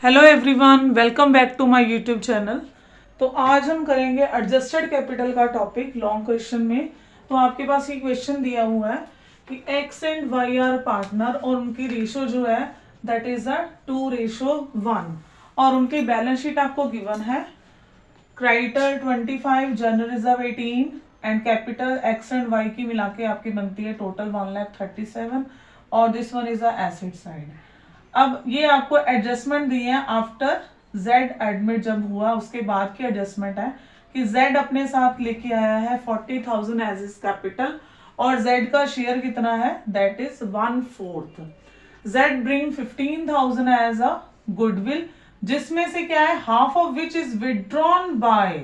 Hello everyone, welcome back to my YouTube channel. तो आज हम करेंगे एडजस्टेड कैपिटल का टॉपिक लॉन्ग क्वेश्चन में। तो आपके पास ये क्वेश्चन दिया हुआ है कि X and Y are partner और उनकी रेशो जो है दैट इज अ 2:1 और उनकी बैलेंस शीट आपको गिवन है। Creditor 25, general reserve 18 and capital X and Y की मिला के आपकी बनती है टोटल 1,37,000 और this one is a asset side. अब ये आपको एडजस्टमेंट दिए हैं आफ्टर जेड एडमिट जब हुआ उसके बाद की एडजस्टमेंट है कि जेड अपने साथ लेके आया है 40,000 एज इज कैपिटल और जेड का शेयर कितना है that is 1/4। Z bring 15,000 as a goodwill जिसमें से क्या है half of which is withdrawn by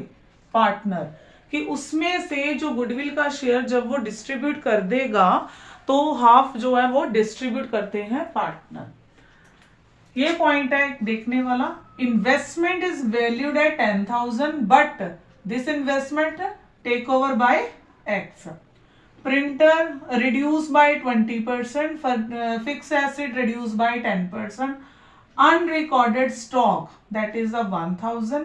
partner कि उसमें से जो गुडविल का शेयर जब वो डिस्ट्रीब्यूट कर देगा तो हाफ जो है वो डिस्ट्रीब्यूट करते हैं पार्टनर। ये पॉइंट है देखने वाला। Investment is valued at 10,000 but this investment take over by X. Printer reduce by 20%, fix asset reduce by 10%, unrecorded stock that is a 1,000,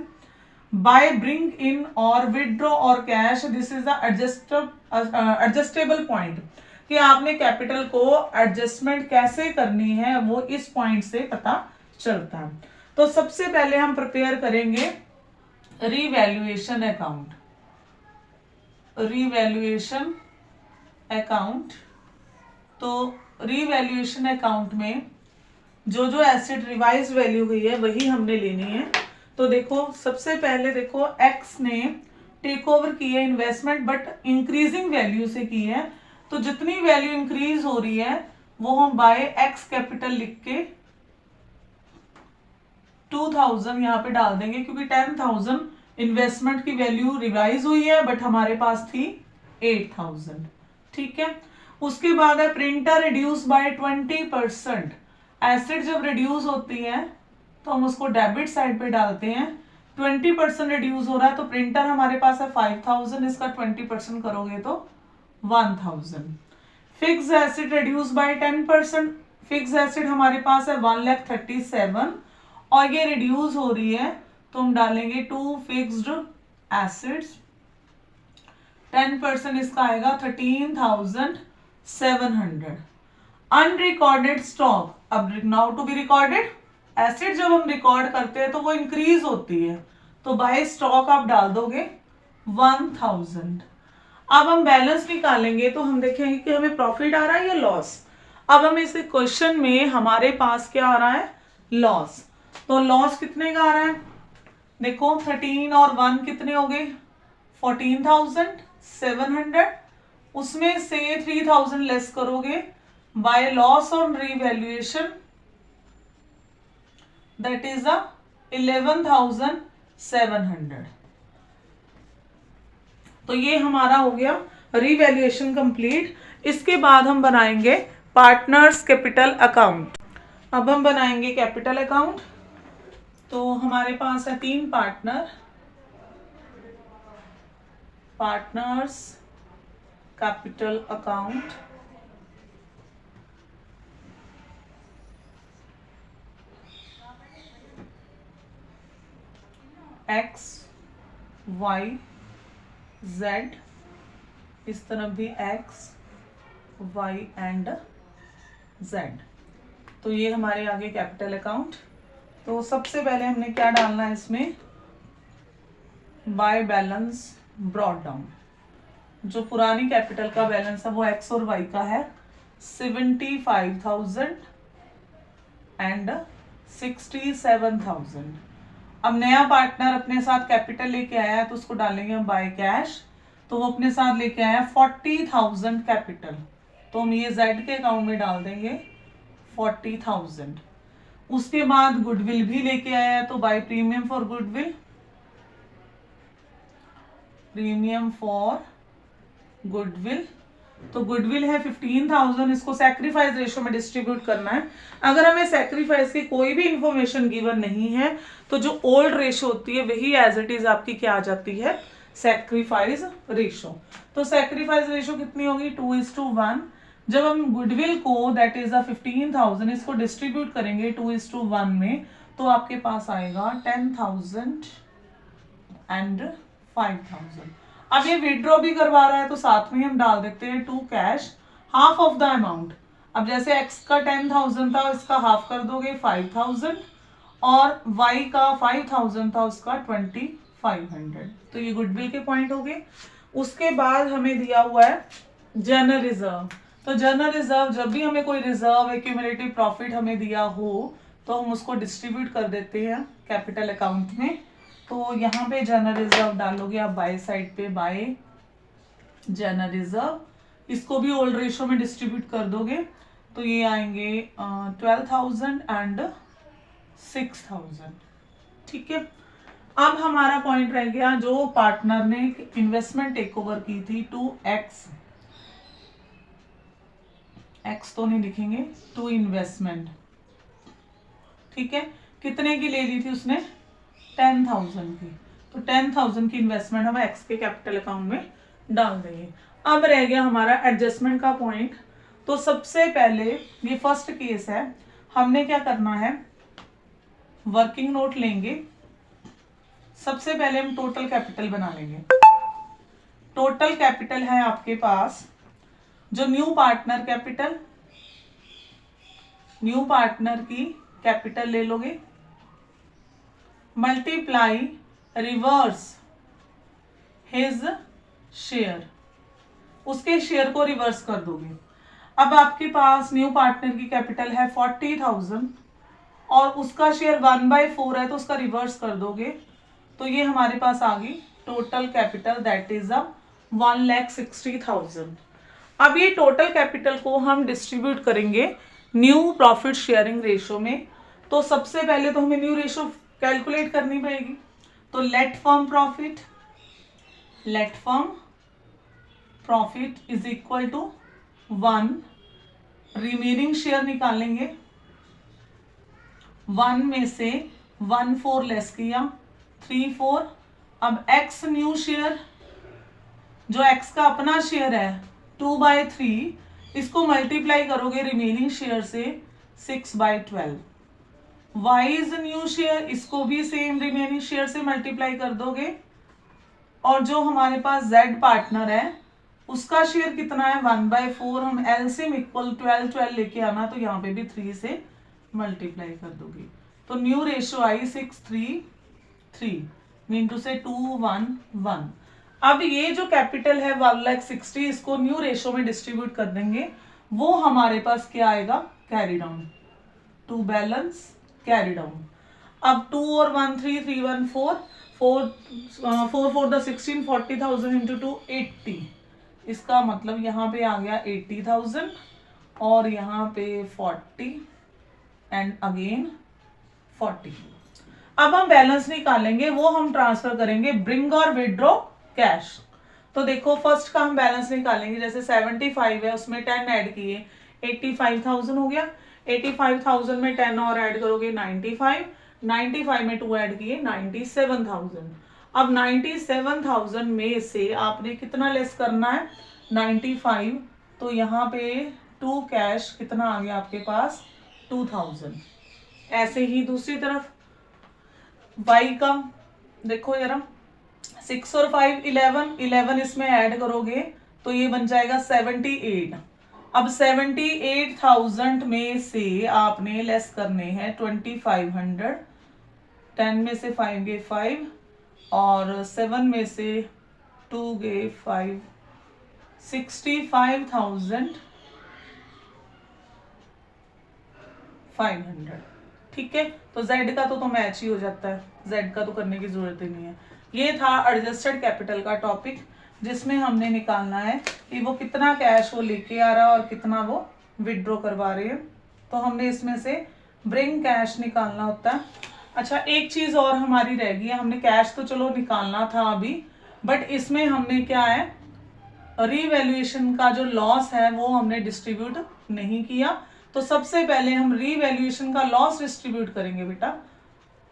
by bring in और विड्रॉ और cash this is the adjustable point कि आपने capital को adjustment कैसे करनी है वो इस पॉइंट से पता चलता है। तो सबसे पहले हम प्रिपेयर करेंगे रीवैल्यूएशन अकाउंट। रीवैल्यूएशन अकाउंट, तो रीवैल्यूएशन अकाउंट में जो जो एसेट रिवाइज वैल्यू हुई है वही हमने लेनी है। तो देखो सबसे पहले देखो एक्स ने टेक ओवर की है इन्वेस्टमेंट बट इंक्रीजिंग वैल्यू से की है, तो जितनी वैल्यू इंक्रीज हो रही है वो हम बाय एक्स कैपिटल लिख के 2,000 यहां पे डाल देंगे क्योंकि 10,000 इन्वेस्टमेंट की वैल्यू रिवाइज हुई है बट हमारे पास थी 8,000। ठीक है, उसके बाद है प्रिंटर रिड्यूस बाय 20%। एसेट जब रिड्यूस होती है तो हम उसको डेबिट साइड पे डालते हैं। 20% रिड्यूस हो रहा है तो प्रिंटर हमारे पास है 5,000, इसका 20% करोगे तो 1,000। Fix asset reduce by 10%। Fix asset हमारे पास है 1,37,000 और ये रिड्यूस हो रही है तो हम डालेंगे 2 फिक्स्ड एसेट्स। 10% इसका आएगा 13,700। अनरिकॉर्डेड स्टॉक, अब now to be recorded asset जब हम रिकॉर्ड करते हैं तो वो इंक्रीज होती है तो बाय स्टॉक आप डाल दोगे 1,000। अब हम बैलेंस निकालेंगे तो हम देखेंगे कि हमें प्रॉफिट आ रहा है या लॉस। अब हम इस क्वेश्चन में हमारे पास क्या आ रहा है लॉस। तो लॉस कितने का आ रहा है देखो 13 और 1 कितने हो गए 14,700। उसमें से 3,000 लेस करोगे by loss on revaluation that is 11,700। तो ये हमारा हो गया रीवैल्यूएशन कंप्लीट। इसके बाद हम बनाएंगे पार्टनर्स कैपिटल अकाउंट। अब हम बनाएंगे कैपिटल अकाउंट। तो हमारे पास है 3 partner, partners capital account. X Y Z, इस तरफ भी एक्स वाई एंड जेड। तो ये हमारे आगे कैपिटल अकाउंट। तो सबसे पहले हमने क्या डालना है इसमें बाय बैलेंस ब्रॉट डाउन। जो पुरानी कैपिटल का बैलेंस है वो एक्स और वाई का है 75,000 एंड 67,000। अब नया पार्टनर अपने साथ कैपिटल लेके आया है तो उसको डालेंगे हम बाय कैश। तो वो अपने साथ लेके आया 40,000 कैपिटल, तो हम ये जेड के अकाउंट में डाल देंगे 40,000। उसके बाद गुडविल भी लेके आया है तो by premium for goodwill, premium for goodwill. तो गुडविल है 15,000, इसको सैक्रिफाइस रेशो में डिस्ट्रीब्यूट करना है। अगर हमें सैक्रिफाइस की कोई भी इंफॉर्मेशन गिवन नहीं है तो जो ओल्ड रेशो होती है वही एज इट इज आपकी क्या आ जाती है सैक्रिफाइस रेशो। तो सैक्रिफाइस रेशो कितनी होगी 2:1। जब हम गुडविल को दैट इज 15,000 इसको डिस्ट्रीब्यूट करेंगे 2:1 में तो आपके पास आएगा 10,000 एंड 5,000। अब ये विड्रॉ भी करवा रहा है तो साथ में हम डाल देते हैं to cash half of the amount. अब जैसे x का 10,000 था, इसका हाफ कर दोगे 5,000, और y का 5,000 था, उसका 2,500। तो ये गुडविल के पॉइंट हो गए। उसके बाद हमें दिया हुआ है जनरल रिजर्व। तो जनरल रिजर्व, जब भी हमें कोई रिजर्व एक्यूमुलेटिव प्रॉफिट हमें दिया हो तो हम उसको डिस्ट्रीब्यूट कर देते हैं कैपिटल अकाउंट में। तो यहाँ पे जनरल रिजर्व डालोगे आप बाय साइड पे, बाय जनरल रिजर्व, इसको भी ओल्ड रेशो में डिस्ट्रीब्यूट कर दोगे तो ये आएंगे 12,000 एंड 6,000। ठीक है। अब हमारा पॉइंट रह गया जो पार्टनर ने इन्वेस्टमेंट टेक ओवर की थी टू एक्स तो नहीं लिखेंगे, टू इन्वेस्टमेंट। ठीक है। कितने की ले ली थी उसने? 10,000 की। तो 10,000 की इन्वेस्टमेंट हम एक्स के कैपिटल अकाउंट में डाल देंगे। अब रह गया हमारा एडजस्टमेंट का पॉइंट। तो सबसे पहले ये फर्स्ट केस है, हमने क्या करना है, वर्किंग नोट लेंगे। सबसे पहले हम टोटल कैपिटल बना लेंगे। टोटल कैपिटल है आपके पास जो new partner capital, new partner की कैपिटल ले लोगे, मल्टीप्लाई रिवर्स हिज शेयर, उसके शेयर को रिवर्स कर दोगे। अब आपके पास न्यू पार्टनर की कैपिटल है 40,000 और उसका शेयर 1/4 है तो उसका रिवर्स कर दोगे तो ये हमारे पास आ गई टोटल कैपिटल, दैट इज 1,60,000। अब ये टोटल कैपिटल को हम डिस्ट्रीब्यूट करेंगे न्यू प्रॉफिट शेयरिंग रेशो में। तो सबसे पहले तो हमें न्यू रेशो कैलकुलेट करनी पड़ेगी। तो late firm profit is equal to 1, remaining share निकालेंगे, 1 में से 1/4 लेस किया, 3/4। अब x न्यू शेयर, जो x का अपना शेयर है 2/3, इसको मल्टीप्लाई करोगे रिमेनिंग शेयर से 6/12। y इज न्यू शेयर, इसको भी सेम रिमेनिंग शेयर से मल्टीप्लाई कर दोगे। और जो हमारे पास z पार्टनर है उसका शेयर कितना है 1/4, हम एलसीएम इक्वल 12 लेके आना तो यहाँ पे भी 3 से मल्टीप्लाई कर दोगे। तो न्यू रेशो आई 633 मीनटू से 211। अब ये जो कैपिटल है 1,60,000, इसको न्यू रेशो में डिस्ट्रीब्यूट कर देंगे, वो हमारे पास क्या आएगा, carry down, to balance carry down. अब 2 और 1 3 3 1 4 4 4 द 16, 40,000 इंटू 2 80। इसका मतलब यहाँ पे आ गया 80,000 और यहाँ पे 40 एंड अगेन 40। अब हम बैलेंस निकालेंगे, वो हम ट्रांसफर करेंगे ब्रिंग और विड्रॉ कैश। तो देखो फर्स्ट का हम बैलेंस निकालेंगे, जैसे 75 है उसमें 10 ऐड किए 85,000 हो गया। 85,000 में 10 और ऐड करोगे 95 में 2 ऐड किए 97,000। अब 97,000 में से आपने कितना लेस करना है 95, तो यहाँ पे 2 कैश कितना आ गया आपके पास 2,000। ऐसे ही दूसरी तरफ y का देखो जरा, 6 और 5 11 इसमें ऐड करोगे तो ये बन जाएगा 78। अब 78,000 में से आपने लेस करने हैं 2,500, 10 में से 5 गए 5 और 7 में से 2 गए 5, 65,500। ठीक है। तो z का तो मैच ही हो जाता है, z का तो करने की जरूरत ही नहीं है। ये था एडजस्टेड कैपिटल का टॉपिक, जिसमें हमने निकालना है कि वो कितना कैश वो लेके आ रहा है और कितना वो विड्रॉ करवा रहे हैं। तो हमने इसमें से ब्रिंग कैश निकालना होता है। अच्छा, एक चीज और हमारी रह गई है, हमने कैश तो चलो निकालना था अभी, बट इसमें हमने क्या है, रीवैल्यूएशन का जो लॉस है वो हमने डिस्ट्रीब्यूट नहीं किया। तो सबसे पहले हम रीवैल्यूएशन का लॉस डिस्ट्रीब्यूट करेंगे बेटा,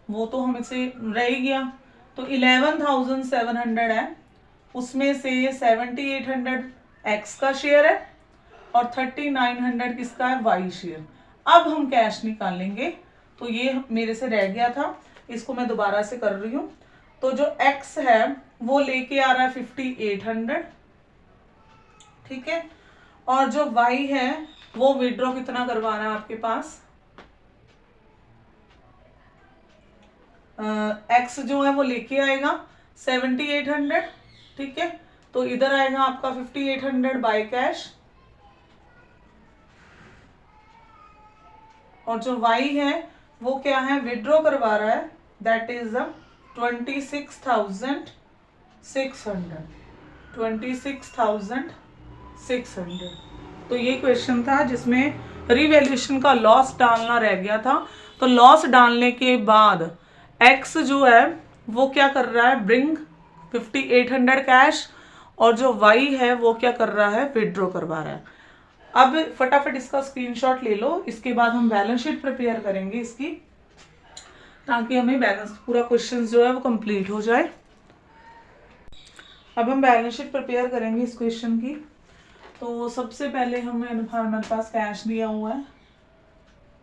वो तो हमसे रह ही गया। तो 11,700 है, उसमें से 7,800 एक्स का शेयर है और 3,900 किसका है, वाई शेयर। अब हम कैश निकालेंगे तो ये मेरे से रह गया था, इसको मैं दोबारा से कर रही हूँ। तो जो x है वो लेके आ रहा है 5800, ठीक है, और जो y है वो विड्रॉ कितना करवा रहा है आपके पास, x जो है वो लेके आएगा 7800, ठीक है। तो इधर आएगा आपका 5800 बाय कैश, और जो y है वो क्या है, विड्रॉ करवा रहा है, दैट इज 26,600, 26,600। तो ये क्वेश्चन था जिसमें रिवैल्यूएशन का लॉस डालना रह गया था। तो लॉस डालने के बाद x जो है वो क्या कर रहा है, ब्रिंग 5800 कैश, और जो y है वो क्या कर रहा है, विड्रॉ करवा रहा है। अब फटाफट इसका स्क्रीनशॉट ले लो, इसके बाद हम बैलेंस शीट प्रिपेयर करेंगे इसकी, ताकि हमें बैलेंस पूरा क्वेश्चन जो है वो कंप्लीट हो जाए। अब हम बैलेंस शीट प्रिपेयर करेंगे इस क्वेश्चन की। तो सबसे पहले हमारे पास कैश दिया हुआ है,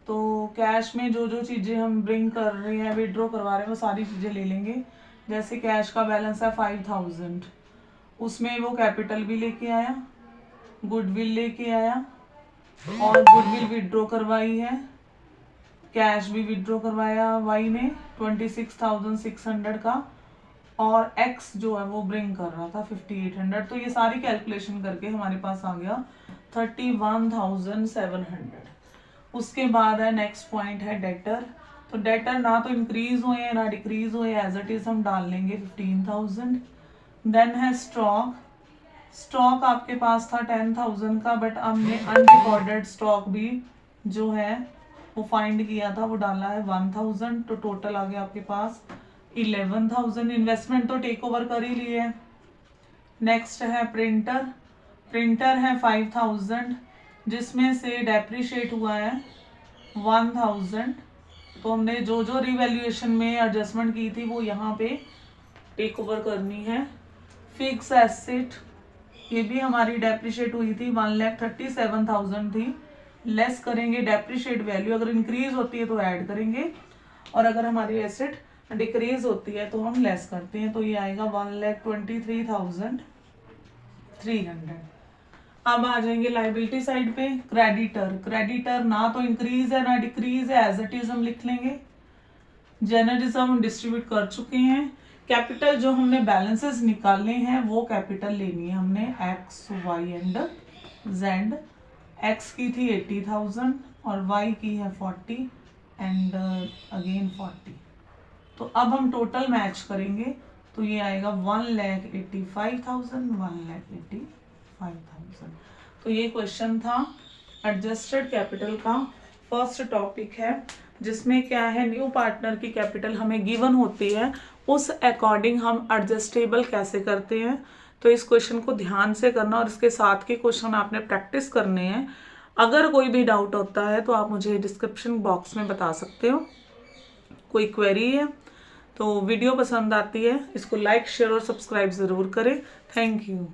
तो कैश में जो जो चीज़ें हम ब्रिंग कर रहे हैं, विड्रॉ करवा रहे हैं, वो सारी चीज़ें ले लेंगे। जैसे कैश का बैलेंस है 5000, उसमें वो कैपिटल भी लेके आया, गुडविल लेके आया, और गुडविल विड्रॉ करवाई है, कैश भी विड्रॉ करवाया वाई ने 26,600 का, और एक्स जो है वो ब्रिंग कर रहा था 5800। तो ये सारी कैलकुलेशन करके हमारे पास आ गया 31,700। उसके बाद है नेक्स्ट पॉइंट है डेटर। तो डेटर ना तो इंक्रीज हुए ना डिक्रीज हुए, एज इट इज हम डाल लेंगे 15,000। देन है स्टॉक। स्टॉक आपके पास था 10,000 का, बट हमने अनरिकॉर्डेड स्टॉक भी जो है वो फाइंड किया था, वो डाला है 1000। तो टोटल आ गया आपके पास 11,000। इन्वेस्टमेंट तो टेक ओवर कर ही लिए। नेक्स्ट है प्रिंटर। प्रिंटर है 5,000, जिसमें से डेप्रिशिएट हुआ है 1000। तो हमने जो जो रिवैल्यूएशन में एडजस्टमेंट की थी वो यहाँ पे टेक ओवर करनी है। फिक्स एसेट, ये भी हमारी डेप्रिशिएट हुई थी, 1,37,000 थी, लेस करेंगे डेप्रिशिएट वैल्यू। अगर इंक्रीज होती है तो ऐड करेंगे, और अगर हमारी एसेट डिक्रीज होती है तो हम लेस करते हैं। तो ये आएगा 1,23,300। अब आ जाएंगे लाइबिलिटी साइड पे। क्रेडिटर। क्रेडिटर ना तो इंक्रीज है ना डिक्रीज है, एज इट इज हम लिख लेंगे। जर्नलिज्म हम डिस्ट्रीब्यूट कर चुके हैं। कैपिटल जो हमने बैलेंसेस निकालने हैं वो कैपिटल लेनी है हमने, X Y and Z. X की थी 80,000 और वाई की है 40 एंड अगेन 40। तो अब हम टोटल मैच करेंगे, तो ये आएगा 1,85,000, 1,85,000। तो ये क्वेश्चन था एडजस्टेड कैपिटल का, फर्स्ट टॉपिक है, जिसमें क्या है, न्यू पार्टनर की कैपिटल हमें गिवन होती है, उस अकॉर्डिंग हम एडजस्टेबल कैसे करते हैं। तो इस क्वेश्चन को ध्यान से करना, और इसके साथ के क्वेश्चन आपने प्रैक्टिस करने हैं। अगर कोई भी डाउट होता है तो आप मुझे डिस्क्रिप्शन बॉक्स में बता सकते हो। कोई क्वेरी है तो वीडियो पसंद आती है इसको लाइक शेयर और सब्सक्राइब ज़रूर करें। Thank you.